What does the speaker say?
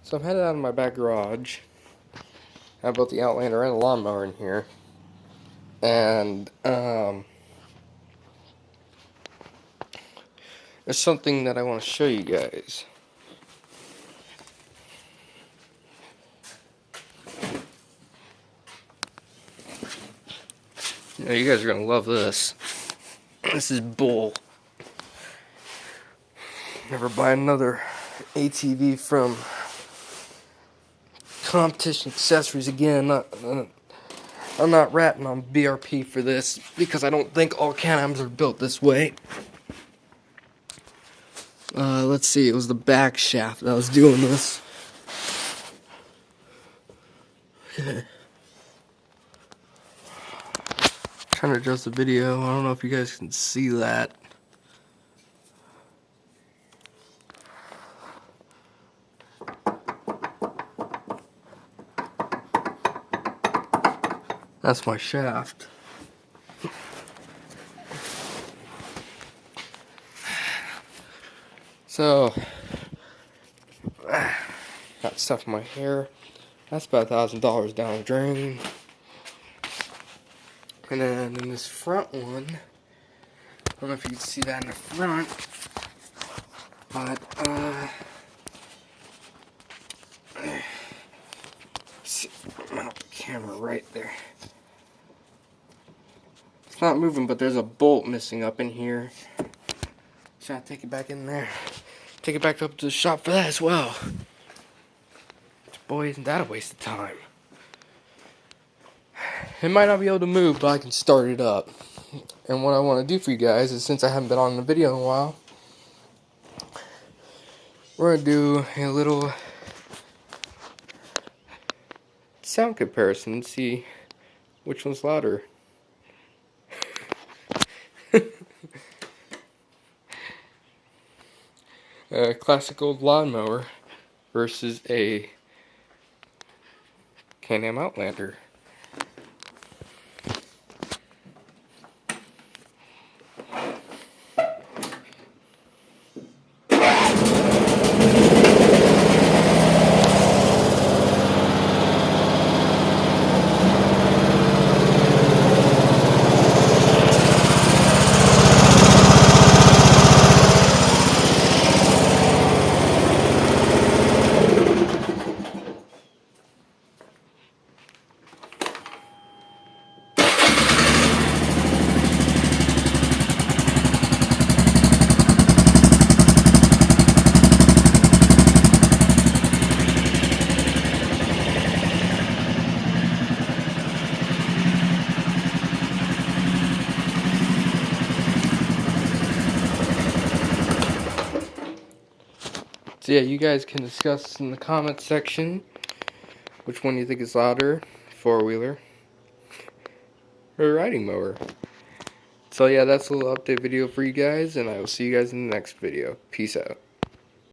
So I'm headed out of my back garage. I built the Outlander L lawnmower in here. And, there's something that I want to show you guys. You guys are going to love this. This is bull. Never buy another ATV from Competition Accessories again. I'm not ratting on BRP for this because I don't think all Can-Ams are built this way. Let's see, it was the back shaft that was doing this. Trying to adjust the video. I don't know if you guys can see that. That's my shaft. So, got stuff in my hair. That's about $1,000 down the drain. And then in this front one, I don't know if you can see that in the front, but see, mount the camera right there. It's not moving, but there's a bolt missing up in here. So I take it back in there. Take it back up to the shop for that as well. Boy, isn't that a waste of time. It might not be able to move, but I can start it up. And what I want to do for you guys is, since I haven't been on the video in a while, we're going to do a little sound comparison and see which one's louder. A classic old lawnmower versus a Can-Am Outlander. So yeah, you guys can discuss in the comments section which one you think is louder, four-wheeler or a riding mower. So yeah, that's a little update video for you guys, and I will see you guys in the next video. Peace out.